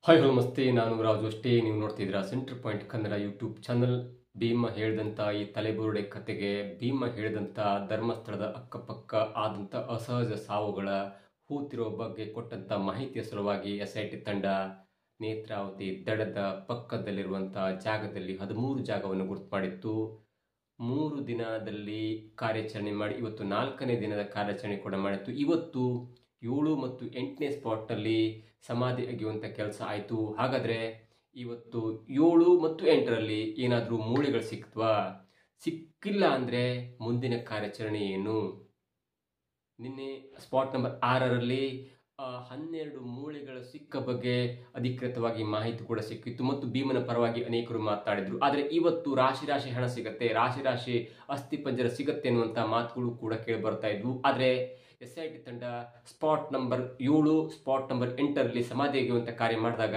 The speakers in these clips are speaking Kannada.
ಹಾಯ್ ಹಲೋ ನಮಸ್ತೆ, ನಾನು ರಾಜು ಅಷ್ಟೇ. ನೀವು ನೋಡ್ತಿದ್ದೀರಾ centre point Kannada YouTube channel. Bhima ಹೇಳಿದಂಥ ಈ ತಲೆಬುರುಡೆ ಕತೆಗೆ, ಭೀಮ ಹೇಳಿದಂಥ ಧರ್ಮಸ್ಥಳದ ಅಕ್ಕಪಕ್ಕ ಆದಂಥ ಅಸಹಜ ಸಾವುಗಳ ಹೂತಿರೋ ಬಗ್ಗೆ ಕೊಟ್ಟಂಥ ಮಾಹಿತಿಯ ಸಲುವಾಗಿ SIT ತಂಡ ನೇತ್ರಾವತಿ ದಡದ ಪಕ್ಕದಲ್ಲಿರುವಂಥ ಜಾಗದಲ್ಲಿ 13 ಜಾಗವನ್ನು ಗುರುತು ಮಾಡಿತ್ತು. 3 ದಿನದಲ್ಲಿ ಕಾರ್ಯಾಚರಣೆ ಮಾಡಿ ಇವತ್ತು 4ನೇ ದಿನದ ಕಾರ್ಯಾಚರಣೆ ಕೂಡ ಮಾಡಿತ್ತು. ಇವತ್ತು 7 ಮತ್ತು 8ನೇ ಸ್ಪಾಟ್ನಲ್ಲಿ ಸಮಾಧಿ ಅಗೆಯುವಂಥ ಕೆಲಸ ಆಯಿತು. ಹಾಗಾದರೆ ಇವತ್ತು 7 ಮತ್ತು 8ರಲ್ಲಿ ಏನಾದರೂ ಮೂಳೆಗಳು ಸಿಕ್ತವಾ? ಸಿಕ್ಕಿಲ್ಲ ಅಂದರೆ ಮುಂದಿನ ಕಾರ್ಯಾಚರಣೆ ಏನು? ನಿನ್ನೆ ಸ್ಪಾಟ್ ನಂಬರ್ 6ರಲ್ಲಿ 12 ಮೂಳೆಗಳು ಸಿಕ್ಕ ಬಗ್ಗೆ ಅಧಿಕೃತವಾಗಿ ಮಾಹಿತಿ ಕೂಡ ಸಿಕ್ಕಿತ್ತು ಮತ್ತು ಭೀಮನ ಪರವಾಗಿ ಅನೇಕರು ಮಾತನಾಡಿದರು. ಆದರೆ ಇವತ್ತು ರಾಶಿ ರಾಶಿ ಹಣ ಸಿಗತ್ತೆ, ರಾಶಿ ರಾಶಿ ಅಸ್ಥಿಪಂಜರ ಸಿಗತ್ತೆ ಅನ್ನುವಂಥ ಮಾತುಗಳು ಕೂಡ ಕೇಳಿ ಬರ್ತಾ ಇದ್ವು. ಆದರೆ SIT ತಂಡ ಸ್ಪಾಟ್ ನಂಬರ್ 7, ಸ್ಪಾಟ್ ನಂಬರ್ 8ರಲ್ಲಿ ಸಮಾಧಿ ಅಗೆಯುವಂಥ ಕಾರ್ಯ ಮಾಡಿದಾಗ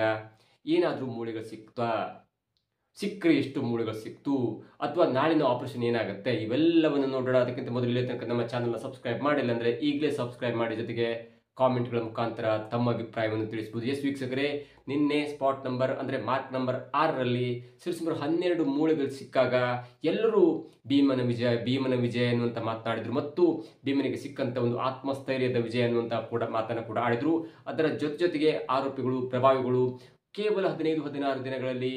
ಏನಾದರೂ ಮೂಳೆಗಳು ಸಿಕ್ತಾ? ಸಿಕ್ಕರೆ ಎಷ್ಟು ಮೂಳೆಗಳು ಸಿಕ್ತು? ಅಥವಾ ನಾಳಿನ ಆಪರೇಷನ್ ಏನಾಗುತ್ತೆ? ಇವೆಲ್ಲವನ್ನು ನೋಡೋಣ. ಅದಕ್ಕಿಂತ ಮೊದಲು ಇಲ್ಲಿ ತನಕ ನಮ್ಮ ಚಾನಲ್ನ ಸಬ್ಸ್ಕ್ರೈಬ್ ಮಾಡಿಲ್ಲ ಅಂದರೆ ಈಗಲೇ ಸಬ್ಸ್ಕ್ರೈಬ್ ಮಾಡಿ, ಜೊತೆಗೆ ಕಾಮೆಂಟ್ಗಳ ಮುಖಾಂತರ ತಮ್ಮ ಅಭಿಪ್ರಾಯವನ್ನು ತಿಳಿಸಬಹುದು. ಎಸ್ ವೀಕ್ಷಕರೇ, ನಿನ್ನೆ ಸ್ಪಾಟ್ ನಂಬರ್ ಅಂದರೆ ಮಾರ್ಕ್ ನಂಬರ್ 6ರಲ್ಲಿ ಸುಮಾರು 12 ಮೂಳೆಗಳು ಸಿಕ್ಕಾಗ ಎಲ್ಲರೂ ಭೀಮನ ವಿಜಯ ಅನ್ನುವಂಥ ಮಾತನಾಡಿದರು ಮತ್ತು ಭೀಮನಿಗೆ ಸಿಕ್ಕಂಥ ಒಂದು ಆತ್ಮಸ್ಥೈರ್ಯದ ವಿಜಯ ಅನ್ನುವಂಥ ಮಾತನ್ನು ಕೂಡ ಆಡಿದರು. ಅದರ ಜೊತೆಗೆ ಆರೋಪಿಗಳು, ಪ್ರಭಾವಿಗಳು ಕೇವಲ 15-16 ದಿನಗಳಲ್ಲಿ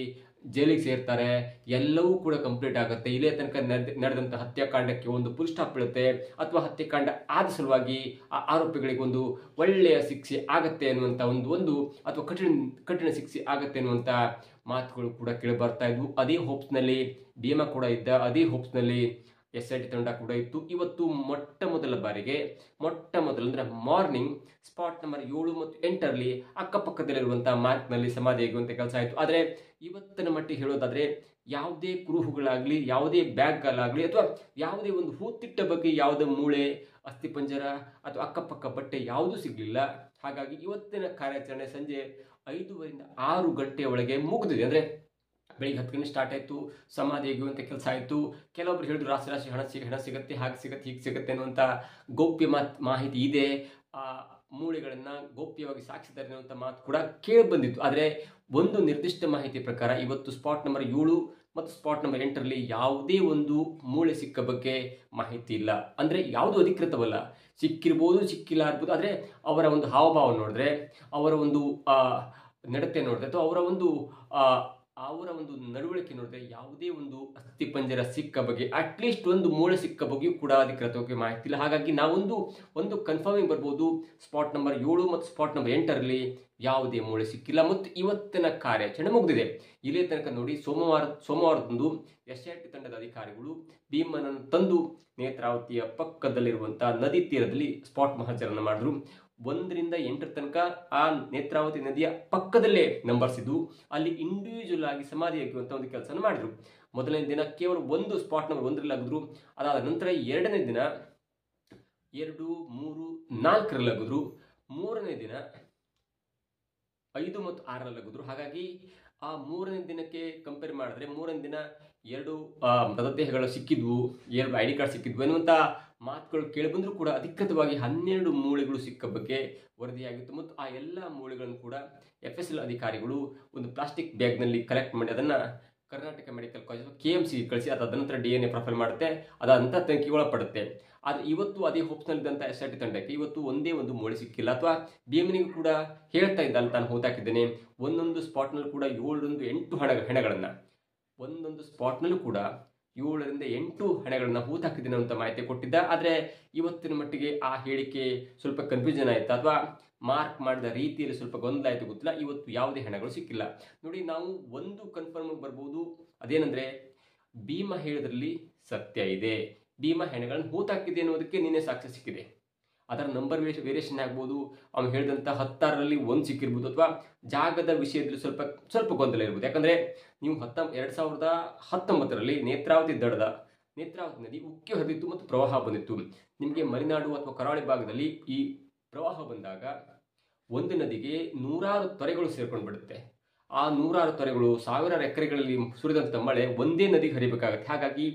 ಜೈಲಿಗೆ ಸೇರ್ತಾರೆ. ಎಲ್ಲವೂ ಕೂಡ ಕಂಪ್ಲೀಟ್ ಆಗುತ್ತೆ. ಇಲ್ಲೇ ತನಕ ನಡೆದಂಥ ಹತ್ಯಾಕಾಂಡಕ್ಕೆ ಒಂದು ಫುಲ್ ಸ್ಟಾಪ್ ಬೀಳುತ್ತೆ, ಅಥವಾ ಹತ್ಯಾಕಾಂಡ ಆದ ಸಲುವಾಗಿ ಆ ಆರೋಪಿಗಳಿಗೆ ಒಂದು ಒಳ್ಳೆಯ ಶಿಕ್ಷೆ ಆಗತ್ತೆ ಅನ್ನುವಂಥ ಒಂದು ಅಥವಾ ಕಠಿಣ ಶಿಕ್ಷೆ ಆಗತ್ತೆ ಅನ್ನುವಂಥ ಮಾತುಗಳು ಕೂಡ ಕೇಳಿ ಬರ್ತಾ ಇದ್ವು. ಅದೇ ಹೋಪ್ಸ್ನಲ್ಲಿ ಭೀಮ ಕೂಡ ಇದ್ದ, ಅದೇ ಹೋಪ್ಸ್ನಲ್ಲಿ SIT ತಂಡ ಕೂಡ ಇತ್ತು. ಇವತ್ತು ಮೊಟ್ಟ ಮೊದಲ ಅಂದರೆ ಮಾರ್ನಿಂಗ್ ಸ್ಪಾಟ್ ನಂಬರ್ 7 ಮತ್ತು 8ರಲ್ಲಿ ಅಕ್ಕಪಕ್ಕದಲ್ಲಿರುವಂಥ ಮಾರ್ಕ್ನಲ್ಲಿ ಸಮಾಧಿ ಆಗುವಂಥ ಕೆಲಸ ಆಯಿತು. ಆದರೆ ಇವತ್ತಿನ ಮಟ್ಟಿಗೆ ಹೇಳೋದಾದರೆ ಯಾವುದೇ ಕುರುಹುಗಳಾಗಲಿ, ಯಾವುದೇ ಬ್ಯಾಗ್ಗಳಾಗಲಿ, ಅಥವಾ ಯಾವುದೇ ಒಂದು ಹೂತಿಟ್ಟ ಬಗ್ಗೆ ಯಾವುದೇ ಮೂಳೆ, ಅಸ್ಥಿಪಂಜರ ಅಥವಾ ಅಕ್ಕಪಕ್ಕ ಬಟ್ಟೆ ಯಾವುದೂ ಸಿಗಲಿಲ್ಲ. ಹಾಗಾಗಿ ಇವತ್ತಿನ ಕಾರ್ಯಾಚರಣೆ ಸಂಜೆ 5ರಿಂದ 6 ಗಂಟೆಯ ಒಳಗೆ ಮುಗಿದಿದೆ. ಅಂದರೆ ಬೆಳಿಗ್ಗೆ 10 ಗಂಟೆ ಸ್ಟಾರ್ಟ್ ಆಯಿತು, ಸಮಾಧಿ ಅಗೆಯುವಂಥ ಕೆಲಸ ಆಯಿತು. ಕೆಲವೊಬ್ರು ಹೇಳಿದ್ರು ರಾಶಿ ರಾಶಿ ಹಣ ಸಿಗುತ್ತೆ, ಹಾಗೆ ಸಿಗುತ್ತೆ, ಹೀಗೆ ಸಿಗುತ್ತೆ ಅನ್ನುವಂಥ ಗೌಪ್ಯ ಮಾಹಿತಿ ಇದೆ. ಮೂಳೆಗಳನ್ನು ಗೌಪ್ಯವಾಗಿ ಸಾಗಿಸಿದ್ದಾರೆ ಅನ್ನುವಂಥ ಮಾತು ಕೂಡ ಕೇಳಿ ಬಂದಿತ್ತು. ಆದರೆ ಒಂದು ನಿರ್ದಿಷ್ಟ ಮಾಹಿತಿ ಪ್ರಕಾರ ಇವತ್ತು ಸ್ಪಾಟ್ ನಂಬರ್ 7 ಮತ್ತು ಸ್ಪಾಟ್ ನಂಬರ್ 8ರಲ್ಲಿ ಯಾವುದೇ ಒಂದು ಮೂಳೆ ಸಿಕ್ಕ ಬಗ್ಗೆ ಮಾಹಿತಿ ಇಲ್ಲ. ಅಂದರೆ ಯಾವುದು ಅಧಿಕೃತವಲ್ಲ. ಸಿಕ್ಕಿರ್ಬೋದು, ಸಿಕ್ಕಿಲ್ಲ ಇರ್ಬೋದು. ಆದರೆ ಅವರ ಒಂದು ಹಾವಭಾವ ನೋಡಿದ್ರೆ, ಅವರ ಒಂದು ನಡತೆ ನೋಡಿದ್ರೆ, ಅಥವಾ ಅವರ ಒಂದು ನಡವಳಿಕೆ ನೋಡಿದ್ರೆ ಯಾವುದೇ ಒಂದು ಅಸ್ಥಿಪಂಜರ ಸಿಕ್ಕ ಬಗ್ಗೆ, ಅಟ್ಲೀಸ್ಟ್ ಒಂದು ಮೂಳೆ ಸಿಕ್ಕ ಬಗ್ಗೆಯೂ ಕೂಡ ಅಧಿಕೃತವಾಗಿ ಮಾಹಿತಿ ಇಲ್ಲ. ಹಾಗಾಗಿ ನಾವೊಂದು ಕನ್ಫರ್ಮಿಂಗ್ ಬರ್ಬೋದು, ಸ್ಪಾಟ್ ನಂಬರ್ 7 ಮತ್ತು ಸ್ಪಾಟ್ ನಂಬರ್ 8ರಲ್ಲಿ ಯಾವುದೇ ಮೂಳೆ ಸಿಕ್ಕಿಲ್ಲ ಮತ್ತು ಇವತ್ತಿನ ಕಾರ್ಯಾಚರಣೆ ಮುಗಿದಿದೆ. ಇಲ್ಲೇ ತನಕ ನೋಡಿ, ಸೋಮವಾರದಂದು SIT ತಂಡದ ಅಧಿಕಾರಿಗಳು ಭೀಮನನ್ನು ತಂದು ನೇತ್ರಾವತಿಯ ಪಕ್ಕದಲ್ಲಿರುವಂಥ ನದಿ ತೀರದಲ್ಲಿ ಸ್ಪಾಟ್ ಮಹಜರನ್ನು ಮಾಡಿದ್ರು. 1ರಿಂದ 8 ತನಕ ಆ ನೇತ್ರಾವತಿ ನದಿಯ ಪಕ್ಕದಲ್ಲೇ ನಂಬರ್ಸ್ ಇದ್ದು ಅಲ್ಲಿ ಇಂಡಿವಿಜುವಲ್ ಆಗಿ ಸಮಾಧಿ ಆಗುವಂಥ ಒಂದು ಕೆಲಸ ಮಾಡಿದ್ರು. ಮೊದಲನೇ ದಿನ ಕೇವಲ ಒಂದು ಸ್ಪಾಟ್ ನಂಬರ್ 1ರಲ್ಲಿ ಆಗಿದ್ರು. ಅದಾದ ನಂತರ 2ನೇ ದಿನ 2, 3, 4ರಲ್ಲಿ ಆಗಿದ್ರು. 3ನೇ ದಿನ 5 ಮತ್ತು 6ರಲ್ಲಿ ಆಗಿದ್ರು. ಹಾಗಾಗಿ ಆ 3ನೇ ದಿನಕ್ಕೆ ಕಂಪೇರ್ ಮಾಡಿದ್ರೆ 3ನೇ ದಿನ 2 ಮೃತದೇಹಗಳು ಸಿಕ್ಕಿದ್ವು, 2 ID ಕಾರ್ಡ್ ಸಿಕ್ಕಿದ್ವು ಎನ್ನುವಂಥ ಮಾತುಗಳು ಕೇಳಿಬಂದರೂ ಕೂಡ ಅಧಿಕೃತವಾಗಿ 12 ಮೂಳೆಗಳು ಸಿಕ್ಕ ಬಗ್ಗೆ ವರದಿಯಾಗಿತ್ತು. ಮತ್ತು ಆ ಎಲ್ಲ ಮೂಳೆಗಳನ್ನು ಕೂಡ FSL ಅಧಿಕಾರಿಗಳು ಒಂದು ಪ್ಲಾಸ್ಟಿಕ್ ಬ್ಯಾಗ್ನಲ್ಲಿ ಕಲೆಕ್ಟ್ ಮಾಡಿ ಅದನ್ನು ಕರ್ನಾಟಕ ಮೆಡಿಕಲ್ ಕಾಲೇಜ್ KMC ಕಳಿಸಿ ಅದಾದ ನಂತರ DNA ಪ್ರೊಫೈಲ್ ಮಾಡುತ್ತೆ, ಅದಾದ ನಂತರ ತನಿಖೆಗೆ ಒಳಪಡುತ್ತೆ. ಆದರೆ ಇವತ್ತು ಅದೇ ಹೋಪ್ಸ್ನಲ್ಲಿದ್ದಂಥ SIT ತಂಡಕ್ಕೆ ಇವತ್ತು ಒಂದೇ ಒಂದು ಮೂಳೆ ಸಿಕ್ಕಿಲ್ಲ. ಅಥವಾ ಭೀಮನಿಗೂ ಕೂಡ ಹೇಳ್ತಾ ಇದ್ದ, ನಾನು ಹೂತಾಕಿದ್ದೇನೆ ಒಂದೊಂದು ಸ್ಪಾಟ್ನಲ್ಲೂ ಕೂಡ 7ರಿಂದ 8 ಹೆಣಗಳನ್ನು, ಒಂದೊಂದು ಸ್ಪಾಟ್ನಲ್ಲೂ ಕೂಡ 7ರಿಂದ 8 ಹೆಣಗಳನ್ನು ಹೂತಾಕಿದ್ದೇನೆ ಅಂತ ಮಾಹಿತಿ ಕೊಟ್ಟಿದ್ದ. ಆದರೆ ಇವತ್ತಿನ ಮಟ್ಟಿಗೆ ಆ ಹೇಳಿಕೆ ಸ್ವಲ್ಪ ಕನ್ಫ್ಯೂಷನ್ ಆಯಿತು, ಅಥವಾ ಮಾರ್ಕ್ ಮಾಡಿದ ರೀತಿಯಲ್ಲಿ ಸ್ವಲ್ಪ ಗೊಂದಲ ಆಯಿತು, ಗೊತ್ತಿಲ್ಲ. ಇವತ್ತು ಯಾವುದೇ ಹೆಣಗಳು ಸಿಕ್ಕಿಲ್ಲ. ನೋಡಿ, ನಾವು ಒಂದು ಕನ್ಫರ್ಮ್ ಬರ್ಬೋದು, ಅದೇನೆಂದರೆ ಭೀಮ ಹೇಳಿದ್ರಲ್ಲಿ ಸತ್ಯ ಇದೆ. ಭೀಮ ಹೆಣಗಳನ್ನು ಹೂತಾಕಿದೆ ಅನ್ನೋದಕ್ಕೆ ನಿನ್ನೆ ಸಾಕ್ಷ್ಯ ಸಿಕ್ಕಿದೆ. ಅದರ ನಂಬರ್ ವೇರಿಯೇಷನ್ ಆಗ್ಬೋದು, ಅವನು ಹೇಳಿದಂಥ 16ರಲ್ಲಿ 1 ಸಿಕ್ಕಿರ್ಬೋದು, ಅಥವಾ ಜಾಗದ ವಿಷಯದಲ್ಲಿ ಸ್ವಲ್ಪ ಗೊಂದಲ ಇರ್ಬೋದು. ಯಾಕಂದರೆ ನೀವು 2019ರಲ್ಲಿ ನೇತ್ರಾವತಿ ನದಿ ಉಕ್ಕಿ ಹರಿದಿತ್ತು ಮತ್ತು ಪ್ರವಾಹ ಬಂದಿತ್ತು. ನಿಮಗೆ ಮಲೆನಾಡು ಅಥವಾ ಕರಾವಳಿ ಭಾಗದಲ್ಲಿ ಈ ಪ್ರವಾಹ ಬಂದಾಗ ಒಂದು ನದಿಗೆ 100 ತೊರೆಗಳು ಸೇರ್ಕೊಂಡು ಬಿಡುತ್ತೆ. ಆ 100 ತೊರೆಗಳು, 1000 ಎಕರೆಗಳಲ್ಲಿ ಸುರಿದಂಥ ಮಳೆ ಒಂದೇ ನದಿಗೆ ಹರಿಬೇಕಾಗತ್ತೆ. ಹಾಗಾಗಿ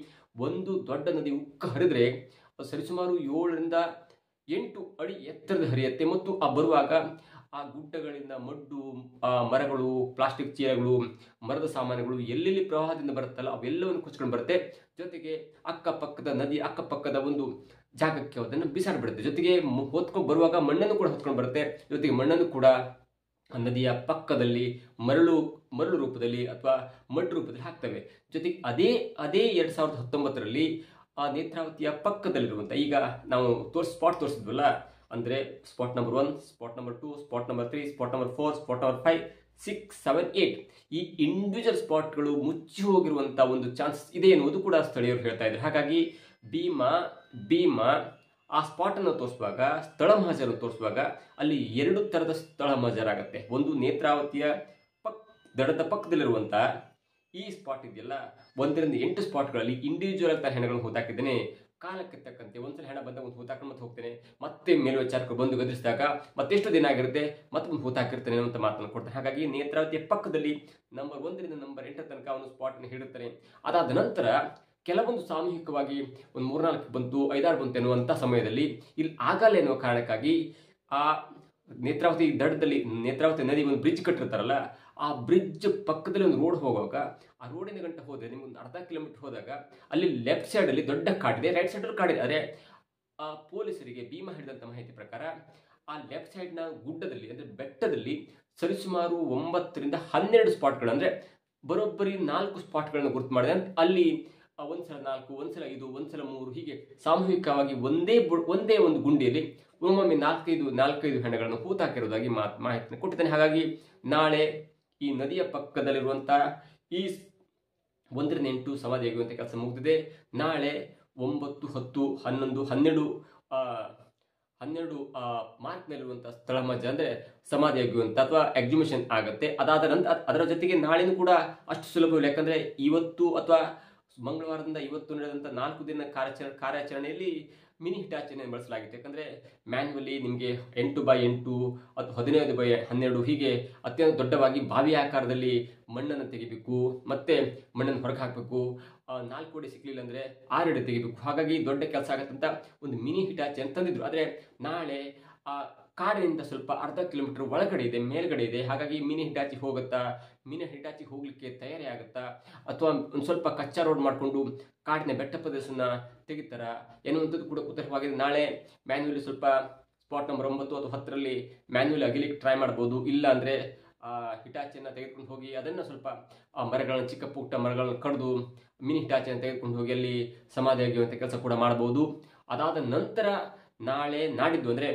ಒಂದು ದೊಡ್ಡ ನದಿ ಉಕ್ಕ ಹರಿದ್ರೆ ಸರಿಸುಮಾರು 7ರಿಂದ 8 ಅಡಿ ಎತ್ತರದ ಹರಿಯುತ್ತೆ ಮತ್ತು ಆ ಬರುವಾಗ ಆ ಗುಡ್ಡಗಳಿಂದ ಮಡ್ಡು, ಮರಗಳು, ಪ್ಲಾಸ್ಟಿಕ್ ಚೀಲಗಳು, ಮರದ ಸಾಮಾನುಗಳು ಎಲ್ಲೆಲ್ಲಿ ಪ್ರವಾಹದಿಂದ ಬರುತ್ತಲ್ಲ ಅವೆಲ್ಲವನ್ನು ಕೊಚ್ಕೊಂಡು ಬರುತ್ತೆ. ಜೊತೆಗೆ ಅಕ್ಕಪಕ್ಕದ ನದಿ ಅಕ್ಕಪಕ್ಕದ ಒಂದು ಜಾಗಕ್ಕೆ ಅದನ್ನು ಬಿಸಾಡ್ಬಿಡುತ್ತೆ. ಜೊತೆಗೆ ಹೊತ್ಕೊಂಡು ಬರುವಾಗ ಮಣ್ಣನ್ನು ಕೂಡ ಹೊತ್ಕೊಂಡು ಬರುತ್ತೆ. ಜೊತೆಗೆ ಮಣ್ಣನ್ನು ಕೂಡ ನದಿಯ ಪಕ್ಕದಲ್ಲಿ ಮರಳು ರೂಪದಲ್ಲಿ ಅಥವಾ ಮಡ್ ರೂಪದಲ್ಲಿ ಹಾಕ್ತವೆ. ಜೊತೆಗೆ ಅದೇ 2019ರಲ್ಲಿ ಆ ನೇತ್ರಾವತಿಯ ಪಕ್ಕದಲ್ಲಿರುವಂಥ, ಈಗ ನಾವು ಸ್ಪಾಟ್ ತೋರಿಸಿದ್ವಲ್ಲ, ಅಂದರೆ spot number 1, spot number 2, spot number 3, spot number 4, spot number 5, 6, 7, 8 ಈ ಇಂಡಿವಿಜುವಲ್ ಸ್ಪಾಟ್ಗಳು ಮುಚ್ಚಿ ಹೋಗಿರುವಂಥ ಒಂದು ಚಾನ್ಸ್ ಇದೆ ಎನ್ನುವುದು ಕೂಡ ಸ್ಥಳೀಯರು ಹೇಳ್ತಾ ಇದ್ದಾರೆ. ಹಾಗಾಗಿ ಭೀಮಾ ಆ ಸ್ಪಾಟನ್ನು ತೋರಿಸುವಾಗ, ಸ್ಥಳ ಮಹಜರನ್ನು ತೋರಿಸುವಾಗ ಅಲ್ಲಿ 2 ಥರದ ಸ್ಥಳ ಮಹಜರಾಗುತ್ತೆ. ಒಂದು ನೇತ್ರಾವತಿಯ ದಡದ ಪಕ್ಕದಲ್ಲಿರುವಂಥ ಈ ಸ್ಪಾಟ್ ಇದೆಯಲ್ಲ, 1 ರಿಂದ 8 ಸ್ಪಾಟ್ಗಳಲ್ಲಿ ಇಂಡಿವಿಜುವಲ್ ಆಗಿ ಹೆಣಗಳನ್ನು ಹೂತಾಕಿದ್ದೇನೆ. ಕಾಲಕ್ಕೆ ತಕ್ಕಂತೆ ಒಂದ್ಸಲ ಹೆಣ ಬಂದಾಗ ಒಂದು ಹೂತಾಕೊಂಡು ಮತ್ತೆ ಹೋಗ್ತೇನೆ, ಮತ್ತೆ ಮೇಲ್ವಿಚಾರಕರು ಬಂದು ಗದರಿಸಿದಾಗ ಮತ್ತೆಷ್ಟು ದಿನ ಆಗಿರುತ್ತೆ ಮತ್ತೆ ಒಂದು ಹೂತಾಕಿರ್ತೇನೆ ಅಂತ ಮಾತನ್ನು ಕೊಡ್ತಾನೆ. ಹಾಗಾಗಿ ನೇತ್ರಾವತಿಯ ಪಕ್ಕದಲ್ಲಿ ನಂಬರ್ 1 ರಿಂದ ನಂಬರ್ 8 ತನಕ ಅವನು ಸ್ಪಾಟ್ನ ಹಿಡುತ್ತಾನೆ. ಅದಾದ ನಂತರ ಕೆಲವೊಂದು ಸಾಮೂಹಿಕವಾಗಿ ಒಂದು 3-4 ಬಂತು, 5-6 ಬಂತು ಎನ್ನುವಂಥ ಸಮಯದಲ್ಲಿ ಇಲ್ಲಿ ಆಗಲ್ಲ ಎನ್ನುವ ಕಾರಣಕ್ಕಾಗಿ ಆ ನೇತ್ರಾವತಿ ದಡದಲ್ಲಿ ನೇತ್ರಾವತಿ ನದಿ ಒಂದು ಬ್ರಿಡ್ಜ್ ಕಟ್ಟಿರ್ತಾರಲ್ಲ, ಆ ಬ್ರಿಡ್ಜ್ ಪಕ್ಕದಲ್ಲಿ ಒಂದು ರೋಡ್ ಹೋಗುವಾಗ ಆ ರೋಡಿನ ಗಂಟೆ ಹೋದರೆ ನಿಮ್ಗೆ ಒಂದು ಅರ್ಧ ಕಿಲೋಮೀಟರ್ ಹೋದಾಗ ಅಲ್ಲಿ ಲೆಫ್ಟ್ ಸೈಡಲ್ಲಿ ದೊಡ್ಡ ಕಾಡಿದೆ, ರೈಟ್ ಸೈಡಲ್ಲಿ ಕಾಡಿದೆ. ಆದರೆ ಆ ಪೊಲೀಸರಿಗೆ ಭೀಮಾ ಹಿಡಿದಂಥ ಮಾಹಿತಿ ಪ್ರಕಾರ ಆ ಲೆಫ್ಟ್ ಸೈಡ್ನ ಗುಡ್ಡದಲ್ಲಿ ಅಂದರೆ ಬೆಟ್ಟದಲ್ಲಿ ಸರಿಸುಮಾರು 9 ರಿಂದ 12 ಸ್ಪಾಟ್ಗಳು, ಅಂದರೆ ಬರೋಬ್ಬರಿ 4 ಸ್ಪಾಟ್ಗಳನ್ನು ಗುರುತು ಮಾಡಿದೆ. ಅಲ್ಲಿ ಒಂದ್ಸಲ 4, ಒಂದ್ಸಲ 5, ಒಂದ್ಸಲ 3 ಹೀಗೆ ಸಾಮೂಹಿಕವಾಗಿ ಒಂದೇ ಒಂದು ಗುಂಡಿಯಲ್ಲಿ ಒಮ್ಮೊಮ್ಮೆ 4-5 ಹೆಣಗಳನ್ನು ಹೂತಾಕಿರುವುದಾಗಿ ಮಾಹಿತಿಯನ್ನು ಕೊಟ್ಟಿದ್ದಾನೆ. ಹಾಗಾಗಿ ನಾಳೆ ಈ ನದಿಯ ಪಕ್ಕದಲ್ಲಿರುವಂಥ ಈ 1 ರಿಂದ 8 ಸಮಾಧಿ ಆಗುವಂಥ ಕೆಲಸ ಮುಗಿದಿದೆ. ನಾಳೆ 9, 10, 11, 12 ಮಾರ್ಕ್ನಲ್ಲಿರುವಂಥ ಸ್ಥಳ ಮಜ್ಜ ಅಂದರೆ ಸಮಾಧಿ ಆಗುವಂಥ ಅಥವಾ ಎಕ್ಸಿಬಿಷನ್ ಆಗುತ್ತೆ. ಅದಾದ ನಂತರ ಅದರ ಜೊತೆಗೆ ನಾಳೆನೂ ಕೂಡ ಅಷ್ಟು ಸುಲಭವಿಲ್ಲ. ಯಾಕಂದರೆ ಇವತ್ತು ಅಥವಾ ಮಂಗಳವಾರದಿಂದ ಇವತ್ತು ನಡೆದಂಥ 4 ದಿನ ಕಾರ್ಯಾಚರಣೆಯಲ್ಲಿ ಮಿನಿ ಹಿಟಾಚಿಯನ್ನು ಬಳಸಲಾಗಿತ್ತು. ಯಾಕಂದರೆ ಮ್ಯಾನ್ಯುವಲಿ ನಿಮಗೆ 8x8 ಅಥವಾ 15x12 ಹೀಗೆ ಅತ್ಯಂತ ದೊಡ್ಡವಾಗಿ ಬಾವಿ ಆಕಾರದಲ್ಲಿ ಮಣ್ಣನ್ನು ತೆಗಿಬೇಕು, ಮತ್ತೆ ಮಣ್ಣನ್ನು ಹೊರಗೆ ಹಾಕಬೇಕು. 4 ಅಡಿ ಸಿಕ್ಕಲಿಲ್ಲ ಅಂದರೆ 6 ಅಡಿ ತೆಗಿಬೇಕು. ಹಾಗಾಗಿ ದೊಡ್ಡ ಕೆಲಸ ಆಗತ್ತಂತ ಒಂದು ಮಿನಿ ಹಿಟಾಚಿಯನ್ನು ತಂದಿದ್ರು. ಆದರೆ ನಾಳೆ ಆ ಕಾಡಿನಿಂದ ಸ್ವಲ್ಪ ಅರ್ಧ ಕಿಲೋಮೀಟರ್ ಒಳಗಡೆ ಇದೆ, ಮೇಲ್ಗಡೆ ಇದೆ. ಹಾಗಾಗಿ ಮಿನಿ ಹಿಟಾಚಿ ಹೋಗುತ್ತಾ, ಮಿನಿ ಹಿಟಾಚಿ ಹೋಗ್ಲಿಕ್ಕೆ ತಯಾರಿ ಆಗುತ್ತಾ, ಅಥವಾ ಒಂದು ಸ್ವಲ್ಪ ಕಚ್ಚಾ ರೋಡ್ ಮಾಡಿಕೊಂಡು ಕಾಡಿನ ಬೆಟ್ಟ ಪ್ರದೇಶನ ತೆಗಿತಾರ ಎನ್ನುವಂಥದ್ದು ಕೂಡ ಕುತೂಹಲವಾಗಿದೆ. ನಾಳೆ ಮ್ಯಾನ್ಯುವಲಿ ಸ್ವಲ್ಪ ಸ್ಪಾಟ್ ನಂಬರ್ 9 ಅಥವಾ 10ರಲ್ಲಿ ಮ್ಯಾನ್ಯುವಲಿ ಅಗಿಲಿಕ್ಕೆ ಟ್ರೈ ಮಾಡ್ಬೋದು. ಇಲ್ಲ ಅಂದರೆ ಹಿಟಾಚಿಯನ್ನು ತೆಗೆದುಕೊಂಡು ಹೋಗಿ ಅದನ್ನು ಸ್ವಲ್ಪ ಮರಗಳನ್ನು, ಚಿಕ್ಕ ಪುಟ್ಟ ಮರಗಳನ್ನು ಕಡಿದು ಮಿನಿ ಹಿಟಾಚಿಯನ್ನು ತೆಗೆದುಕೊಂಡು ಹೋಗಿ ಅಲ್ಲಿ ಸಮಾಧಿ ಆಗುವಂಥ ಕೆಲಸ ಕೂಡ ಮಾಡ್ಬೋದು. ಅದಾದ ನಂತರ ನಾಳೆ ನಾಡಿದ್ದು ಅಂದರೆ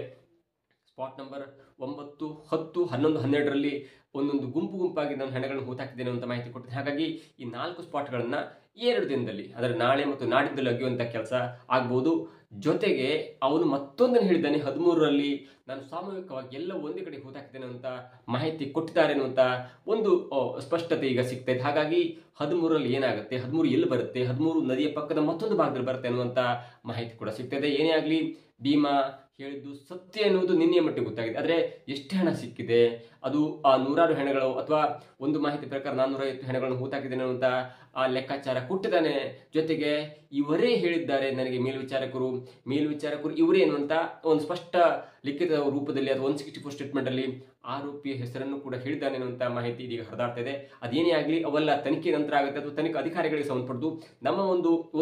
ಸ್ಪಾಟ್ ನಂಬರ್ 9, 10, 11, 12ರಲ್ಲಿ ಒಂದೊಂದು ಗುಂಪಾಗಿ ನಾನು ಹೆಣಗಳನ್ನು ಹೂತಾಕಿದ್ದೇನೆ ಅಂತ ಮಾಹಿತಿ ಕೊಡ್ತೀನಿ. ಹಾಗಾಗಿ ಈ 4 ಸ್ಪಾಟ್ಗಳನ್ನು 2 ದಿನದಲ್ಲಿ, ಅಂದರೆ ನಾಳೆ ಮತ್ತು ನಾಡಿದ್ದಲ್ಲಿ ಅಗಿಯುವಂಥ ಕೆಲಸ ಆಗ್ಬೋದು. ಜೊತೆಗೆ ಅವನು ಮತ್ತೊಂದನ್ನು ಹೇಳಿದ್ದಾನೆ, 13ರಲ್ಲಿ ನಾನು ಸಾಮೂಹಿಕವಾಗಿ ಎಲ್ಲ ಒಂದೇ ಕಡೆ ಹೂತಾಕಿದ್ದೇನೆ ಅಂತ ಮಾಹಿತಿ ಕೊಟ್ಟಿದ್ದಾರೆ ಅನ್ನುವಂಥ ಒಂದು ಸ್ಪಷ್ಟತೆ ಈಗ ಸಿಗ್ತಾ ಇದೆ. ಹಾಗಾಗಿ 13ರಲ್ಲಿ ಏನಾಗುತ್ತೆ, 13 ಎಲ್ಲಿ ಬರುತ್ತೆ, 13 ನದಿಯ ಪಕ್ಕದ ಮತ್ತೊಂದು ಭಾಗದಲ್ಲಿ ಬರುತ್ತೆ ಅನ್ನುವಂಥ ಮಾಹಿತಿ ಕೂಡ ಸಿಗ್ತಾ ಇದೆ. ಏನೇ ಆಗಲಿ ಭೀಮಾ ಹೇಳಿದ್ದು ಸತ್ಯ ಎನ್ನುವುದು ನಿನ್ನೆಯ ಮಟ್ಟಿಗೆ ಗೊತ್ತಾಗಿದೆ. ಆದರೆ ಎಷ್ಟು ಹೆಣ ಸಿಕ್ಕಿದೆ, ಅದು ಆ 100 ಹೆಣಗಳು ಅಥವಾ ಒಂದು ಮಾಹಿತಿ ಪ್ರಕಾರ 450 ಹೆಣಗಳನ್ನು ಹೂತಾಕಿದ್ದೇನೆ ಅನ್ನುವಂಥ ಆ ಲೆಕ್ಕಾಚಾರ ಕೊಟ್ಟಿದ್ದಾನೆ. ಜೊತೆಗೆ ಇವರೇ ಹೇಳಿದ್ದಾರೆ ನನಗೆ ಮೇಲ್ವಿಚಾರಕರು ಇವರೇ ಎನ್ನುವಂಥ ಒಂದು ಸ್ಪಷ್ಟ ಲಿಖಿತ ರೂಪದಲ್ಲಿ ಅಥವಾ 164 ಸ್ಟೇಟ್ಮೆಂಟಲ್ಲಿ ಆರೋಪಿಯ ಹೆಸರನ್ನು ಕೂಡ ಹೇಳಿದ್ದಾನೆ ಅನ್ನುವಂಥ ಮಾಹಿತಿ ಇದೀಗ ಹರಿದಾಡ್ತಾ ಇದೆ. ಅದೇನೇ ಆಗಲಿ ಅವೆಲ್ಲ ತನಿಖೆ ನಂತರ ಆಗುತ್ತೆ ಅಥವಾ ತನಿಖಾ ಅಧಿಕಾರಿಗಳಿಗೆ ಸಂಬಂಧಪಟ್ಟು. ನಮ್ಮ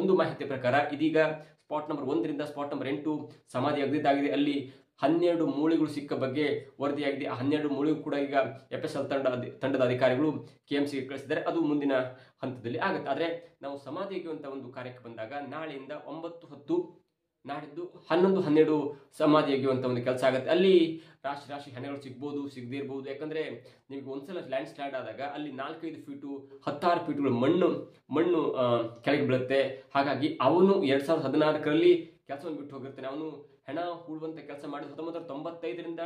ಒಂದು ಮಾಹಿತಿ ಪ್ರಕಾರ ಇದೀಗ ಸ್ಪಾಟ್ ನಂಬರ್ 1 ರಿಂದ ಸ್ಪಾಟ್ ನಂಬರ್ 8 ಸಮಾಧಿ ಅಗದಿದ್ದಾಗಿದೆ. ಅಲ್ಲಿ 12 ಮೂಳೆಗಳು ಸಿಕ್ಕ ಬಗ್ಗೆ ವರದಿಯಾಗಿದೆ. ಆ 12 ಮೂಳೆಗೂ ಕೂಡ ಈಗ FSL ತಂಡದ ಅಧಿಕಾರಿಗಳು KMCಗೆ ಕಳಿಸಿದ್ದಾರೆ. ಅದು ಮುಂದಿನ ಹಂತದಲ್ಲಿ ಆಗುತ್ತೆ. ಆದರೆ ನಾವು ಸಮಾಧಿ ಅಗೆಯುವಂಥ ಒಂದು ಕಾರ್ಯಕ್ಕೆ ಬಂದಾಗ ನಾಳೆಯಿಂದ 9, 10 ನಾಡಿದ್ದು 11, 12 ಸಮಾಧಿ ಅಗೆಯುವಂಥ ಒಂದು ಕೆಲಸ ಆಗುತ್ತೆ. ಅಲ್ಲಿ ರಾಶಿ ಹೆಣಗಳು ಸಿಗ್ಬೋದು, ಸಿಗದೇ ಇರ್ಬೋದು. ಯಾಕಂದರೆ ನಿಮಗೆ ಒಂದ್ಸಲ ಲ್ಯಾಂಡ್ ಸ್ಲೈಡ್ ಆದಾಗ ಅಲ್ಲಿ 4-5 ಫೀಟು 16 ಫೀಟ್ಗಳು ಮಣ್ಣು ಕೆಳಗೆ ಬೀಳುತ್ತೆ. ಹಾಗಾಗಿ ಅವನು 2014ರಲ್ಲಿ ಕೆಲಸವನ್ನು ಬಿಟ್ಟು ಹೋಗಿರ್ತಾನೆ. ಅವನು ಹೆಣ ಹೂಳುವಂಥ ಕೆಲಸ ಮಾಡಿ 1995ರಿಂದ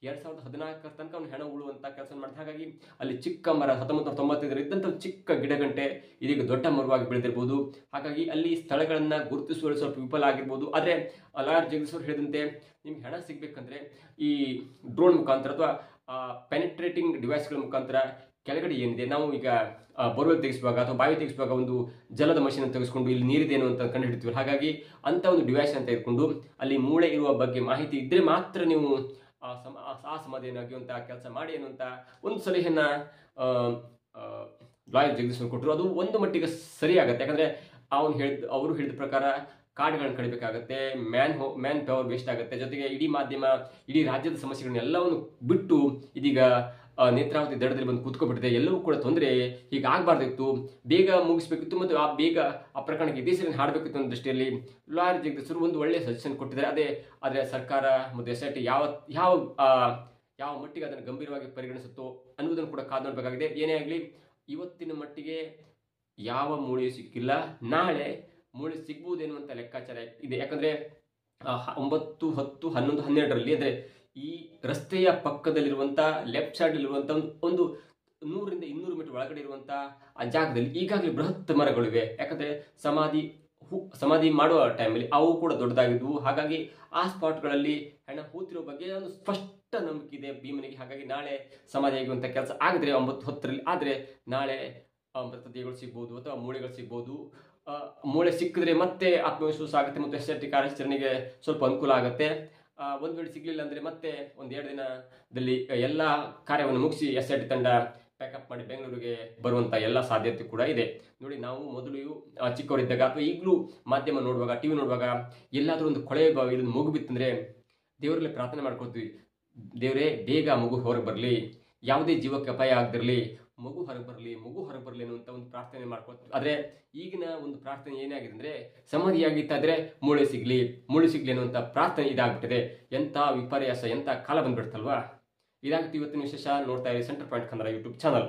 2014 ತನಕ ಅವನು ಹೆಣ ಹೂಳುವಂಥ ಕೆಲಸ ಮಾಡಿದ. ಹಾಗಾಗಿ ಅಲ್ಲಿ ಚಿಕ್ಕ ಮರ 1995 ಇದ್ದಂಥ ಚಿಕ್ಕ ಗಿಡಗಂಟೆ ಇದೀಗ ದೊಡ್ಡ ಮರವಾಗಿ ಬೆಳೆದಿರ್ಬೋದು. ಹಾಗಾಗಿ ಅಲ್ಲಿ ಸ್ಥಳಗಳನ್ನು ಗುರುತಿಸುವಲ್ಲಿ ಸ್ವಲ್ಪ ವಿಫಲ ಆಗಿರ್ಬೋದು. ಆದರೆ ಲಾಯರ್ ಜಗದೀಶ್ವರ್ ಹೇಳಿದಂತೆ ನಿಮ್ಗೆ ಹೆಣ ಸಿಗಬೇಕಂದ್ರೆ ಈ ಡ್ರೋನ್ ಮುಖಾಂತರ ಅಥವಾ ಪೆನಿಟ್ರೇಟಿಂಗ್ ಡಿವೈಸ್ಗಳ ಮುಖಾಂತರ ಕೆಳಗಡೆ ಏನಿದೆ, ನಾವು ಈಗ ಬೋರ್ವೆಲ್ ತೆಗೆಸುವಾಗ ಅಥವಾ ಬಾವಿ ತೆಗೆಸುವಾಗ ಒಂದು ಜಲದ ಮಷೀನ್ ತೆಗೆಸ್ಕೊಂಡು ಇಲ್ಲಿ ನೀರಿದೇನು ಅಂತ ಕಂಡು ಹಿಡಿತೀವಿ. ಹಾಗಾಗಿ ಅಂಥ ಒಂದು ಡಿವೈಸ್ ಅಂತ ತೆಗೆದುಕೊಂಡು ಅಲ್ಲಿ ಮೂಳೆ ಇರುವ ಬಗ್ಗೆ ಮಾಹಿತಿ ಇದ್ದರೆ ಮಾತ್ರ ನೀವು ಆ ಸಮಾಧಿಯನ್ನು ಅಗೆಯುವಂಥ ಕೆಲಸ ಮಾಡಿ ಅನ್ನುವಂಥ ಒಂದು ಸಲಹೆಯನ್ನು ಲಾಯರ್ ಜಗದೀಶ್ ಕೊಟ್ಟರು. ಅದು ಒಂದು ಮಟ್ಟಿಗೆ ಸರಿಯಾಗತ್ತೆ. ಯಾಕಂದರೆ ಅವರು ಹೇಳಿದ ಪ್ರಕಾರ ಕಾಡುಗಳನ್ನು ಕಡಿಬೇಕಾಗತ್ತೆ, ಮ್ಯಾನ್ ಪವರ್ ವೇಸ್ಟ್ ಆಗುತ್ತೆ. ಜೊತೆಗೆ ಇಡೀ ಮಾಧ್ಯಮ ಇಡೀ ರಾಜ್ಯದ ಸಮಸ್ಯೆಗಳನ್ನೆಲ್ಲವನ್ನು ಬಿಟ್ಟು ಇದೀಗ ನೇತ್ರಾವತಿ ದಡದಲ್ಲಿ ಬಂದು ಕೂತ್ಕೊಬಿಟ್ಟಿದೆ. ಎಲ್ಲವೂ ಕೂಡ ತೊಂದರೆ. ಹೀಗಾಗಬಾರ್ದಿತ್ತು, ಬೇಗ ಮುಗಿಸ್ಬೇಕಿತ್ತು ಮತ್ತು ಬೇಗ ಆ ಪ್ರಕರಣಕ್ಕೆ ಇದೇ ಸರಿ ಹಾಡಬೇಕಿತ್ತು ಅನ್ನೋ ದೃಷ್ಟಿಯಲ್ಲಿ ಲಾಯರ್ ಜಗದೀಶರು ಒಂದು ಒಳ್ಳೆಯ ಸಜೆಷನ್ ಕೊಟ್ಟಿದ್ದಾರೆ. ಆದರೆ ಸರ್ಕಾರ ಮತ್ತು SIT ಯಾವ ಮಟ್ಟಿಗೆ ಅದನ್ನು ಗಂಭೀರವಾಗಿ ಪರಿಗಣಿಸುತ್ತೋ ಅನ್ನೋದನ್ನು ಕೂಡ ಕಾದು ನೋಡಬೇಕಾಗಿದೆ. ಏನೇ ಆಗಲಿ, ಇವತ್ತಿನ ಮಟ್ಟಿಗೆ ಯಾವ ಮೂಳೆಯೂ ಸಿಕ್ಕಿಲ್ಲ. ನಾಳೆ ಮೂಳೆ ಸಿಗ್ಬೋದೇನುವಂಥ ಲೆಕ್ಕಾಚಾರ ಇದೆ. ಯಾಕಂದರೆ 9, 10, 11, 12ರಲ್ಲಿ ಅಂದರೆ ಈ ರಸ್ತೆಯ ಪಕ್ಕದಲ್ಲಿರುವಂಥ ಲೆಫ್ಟ್ ಸೈಡಲ್ಲಿರುವಂಥ ಒಂದು 100 ರಿಂದ 200 ಮೀಟರ್ ಒಳಗಡೆ ಇರುವಂಥ ಆ ಜಾಗದಲ್ಲಿ ಈಗಾಗಲೇ ಬೃಹತ್ ಮರಗಳಿವೆ. ಯಾಕಂದರೆ ಸಮಾಧಿ ಮಾಡುವ ಟೈಮಲ್ಲಿ ಅವು ಕೂಡ ದೊಡ್ಡದಾಗಿದ್ವು. ಹಾಗಾಗಿ ಆ ಸ್ಪಾಟ್ಗಳಲ್ಲಿ ಹೆಣ ಹೂತಿರೋ ಬಗ್ಗೆ ಒಂದು ಸ್ಪಷ್ಟ ನಂಬಿಕೆ ಇದೆ ಭೀಮನಿಗೆ. ಹಾಗಾಗಿ ನಾಳೆ ಸಮಾಧಿ ಆಗುವಂಥ ಕೆಲಸ ಆಗಿದ್ರೆ 9, 10ರಲ್ಲಿ ಆದರೆ ನಾಳೆ ಮೃತದೇಹಗಳು ಸಿಗ್ಬೋದು ಅಥವಾ ಮೂಳೆಗಳು ಸಿಗ್ಬೋದು. ಮೂಳೆ ಸಿಕ್ಕಿದ್ರೆ ಮತ್ತೆ ಆತ್ಮವಿಶ್ವಾಸ ಆಗುತ್ತೆ ಮತ್ತು SIT ಕಾರ್ಯಾಚರಣೆಗೆ ಸ್ವಲ್ಪ ಅನುಕೂಲ ಆಗುತ್ತೆ. ಒಂದು ವೇಳೆ ಸಿಗಲಿಲ್ಲ ಅಂದರೆ ಮತ್ತೆ 1-2 ದಿನದಲ್ಲಿ ಎಲ್ಲ ಕಾರ್ಯವನ್ನು ಮುಗಿಸಿ SIT ತಂಡ ಪ್ಯಾಕಪ್ ಮಾಡಿ ಬೆಂಗಳೂರಿಗೆ ಬರುವಂಥ ಎಲ್ಲ ಸಾಧ್ಯತೆ ಕೂಡ ಇದೆ. ನೋಡಿ, ನಾವು ಮೊದಲು ಚಿಕ್ಕವರಿದ್ದಾಗ ಅಥವಾ ಈಗಲೂ ಮಾಧ್ಯಮ ನೋಡುವಾಗ, TV ನೋಡುವಾಗ ಎಲ್ಲಾದರೂ ಒಂದು ಕೊಳೆ ಇದನ್ನು ಮಗು ಬಿತ್ತಂದರೆ ದೇವರಲ್ಲಿ ಪ್ರಾರ್ಥನೆ ಮಾಡ್ಕೊಳ್ತೀವಿ, ದೇವರೇ ಬೇಗ ಮಗು ಹೊರಗೆ ಬರಲಿ, ಯಾವುದೇ ಜೀವಕ್ಕೆ ಅಪಾಯ ಆಗದಿರಲಿ, ಮಗು ಹೊರಗೆ ಬರಲಿ ಅನ್ನುವಂಥ ಒಂದು ಪ್ರಾರ್ಥನೆ ಮಾಡ್ಕೊಳ್ತೀವಿ. ಆದರೆ ಈಗಿನ ಒಂದು ಪ್ರಾರ್ಥನೆ ಏನಾಗಿದೆ ಅಂದರೆ, ಸಮಾಧಿಯಾಗಿತ್ತಾದರೆ ಮೂಳೆ ಸಿಗಲಿ ಅನ್ನುವಂಥ ಪ್ರಾರ್ಥನೆ ಇದಾಗ್ಬಿಟ್ಟಿದೆ. ಎಂಥ ವಿಪರ್ಯಾಸ, ಎಂಥ ಕಾಲ ಬಂದ್ಬಿಡ್ತಲ್ವಾ. ಇದಾಗುತ್ತೆ ಇವತ್ತಿನ ವಿಶೇಷ. ನೋಡ್ತಾ ಇರಿ centre point Kannada YouTube channel.